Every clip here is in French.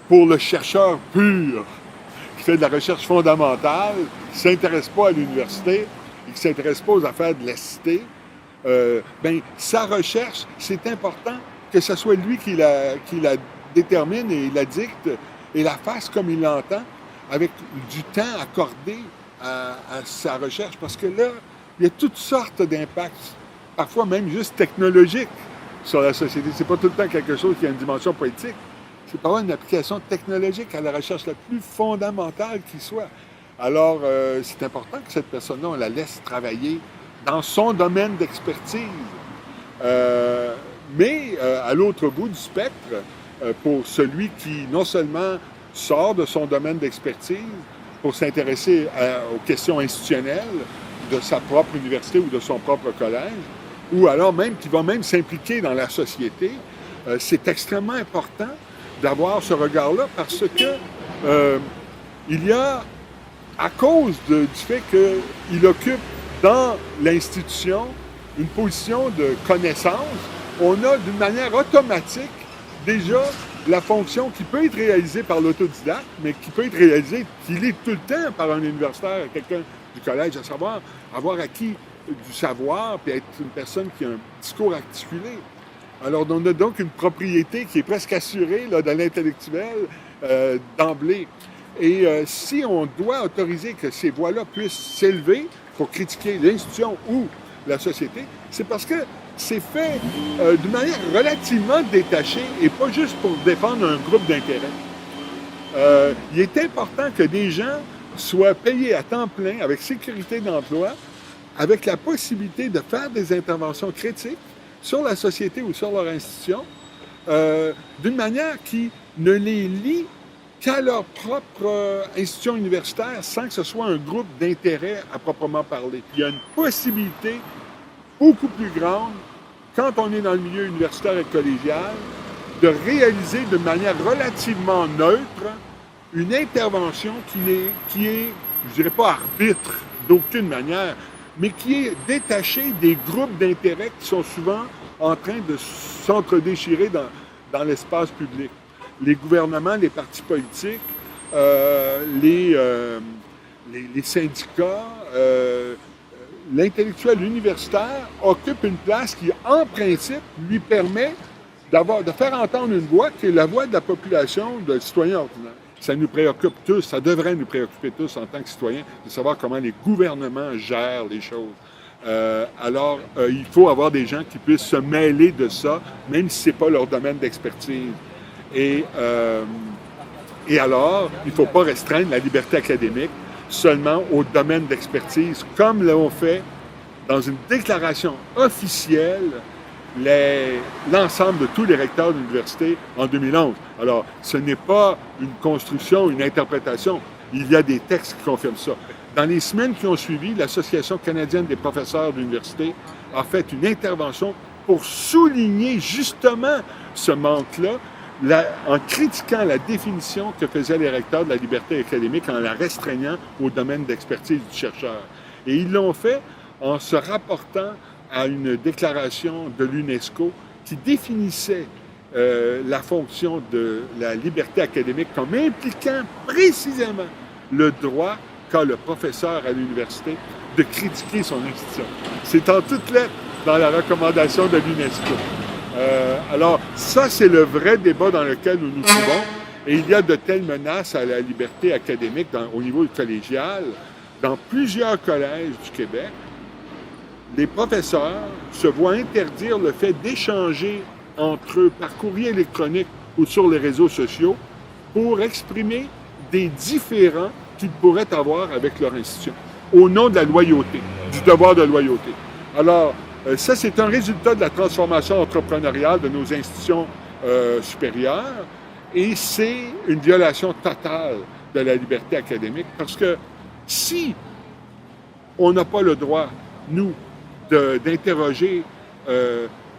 pour le chercheur pur, qui fait de la recherche fondamentale, qui ne s'intéresse pas à l'université et qui ne s'intéresse pas aux affaires de la cité, sa recherche, c'est important que ce soit lui qui la détermine et la dicte et la fasse comme il l'entend, avec du temps accordé à sa recherche. Parce que là, il y a toutes sortes d'impacts, parfois même juste technologiques, sur la société. C'est pas tout le temps quelque chose qui a une dimension politique. C'est pas une application technologique à la recherche la plus fondamentale qui soit. Alors, c'est important que cette personne-là, on la laisse travailler dans son domaine d'expertise. Mais à l'autre bout du spectre, pour celui qui non seulement sort de son domaine d'expertise pour s'intéresser aux questions institutionnelles de sa propre université ou de son propre collège, ou alors même qui va même s'impliquer dans la société, c'est extrêmement important d'avoir ce regard-là parce que il y a, à cause du fait qu'il occupe dans l'institution une position de connaissance, on a d'une manière automatique déjà la fonction qui peut être réalisée par l'autodidacte, mais qui peut être réalisée, qui l'est tout le temps par un universitaire, quelqu'un du collège, à savoir avoir acquis du savoir, puis être une personne qui a un discours articulé. Alors, on a donc une propriété qui est presque assurée là, de l'intellectuel d'emblée. Et si on doit autoriser que ces voix-là puissent s'élever pour critiquer l'institution ou la société, c'est parce que c'est fait d'une manière relativement détachée et pas juste pour défendre un groupe d'intérêt. Il est important que des gens soient payés à temps plein avec sécurité d'emploi, avec la possibilité de faire des interventions critiques sur la société ou sur leur institution, d'une manière qui ne les lie qu'à leur propre institution universitaire sans que ce soit un groupe d'intérêt à proprement parler. Il y a une possibilité beaucoup plus grande, quand on est dans le milieu universitaire et collégial, de réaliser de manière relativement neutre une intervention qui est, je dirais pas arbitre d'aucune manière, mais qui est détachée des groupes d'intérêt qui sont souvent en train de s'entre-déchirer dans l'espace public. Les gouvernements, les partis politiques, les syndicats, l'intellectuel universitaire occupe une place qui, en principe, lui permet de faire entendre une voix qui est la voix de la population, de citoyens ordinaires. Ça nous préoccupe tous, ça devrait nous préoccuper tous en tant que citoyens, de savoir comment les gouvernements gèrent les choses. Alors, il faut avoir des gens qui puissent se mêler de ça, même si ce n'est pas leur domaine d'expertise. Et alors, il ne faut pas restreindre la liberté académique seulement au domaine d'expertise, comme l'ont fait dans une déclaration officielle l'ensemble de tous les recteurs d'université en 2011. Alors, ce n'est pas une construction, une interprétation. Il y a des textes qui confirment ça. Dans les semaines qui ont suivi, l'Association canadienne des professeurs d'université a fait une intervention pour souligner justement ce manque-là, en critiquant la définition que faisaient les recteurs de la liberté académique en la restreignant au domaine d'expertise du chercheur. Et ils l'ont fait en se rapportant à une déclaration de l'UNESCO qui définissait la fonction de la liberté académique comme impliquant précisément le droit qu'a le professeur à l'université de critiquer son institution. C'est en toutes lettres dans la recommandation de l'UNESCO. Alors, ça, c'est le vrai débat dans lequel nous nous trouvons. Et il y a de telles menaces à la liberté académique au niveau collégial. Dans plusieurs collèges du Québec, les professeurs se voient interdire le fait d'échanger entre eux par courrier électronique ou sur les réseaux sociaux pour exprimer des différends qu'ils pourraient avoir avec leur institution, au nom de la loyauté, du devoir de loyauté. Alors, ça, c'est un résultat de la transformation entrepreneuriale de nos institutions supérieures et c'est une violation totale de la liberté académique parce que si on n'a pas le droit, nous, d'interroger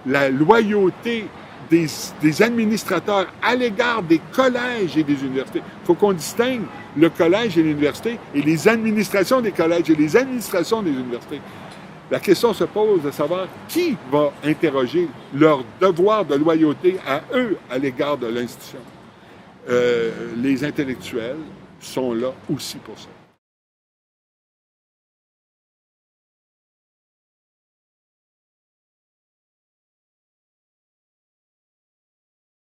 la loyauté des administrateurs à l'égard des collèges et des universités. Il faut qu'on distingue le collège et l'université et les administrations des collèges et les administrations des universités. La question se pose de savoir qui va interroger leur devoir de loyauté à eux à l'égard de l'institution. les intellectuels sont là aussi pour ça.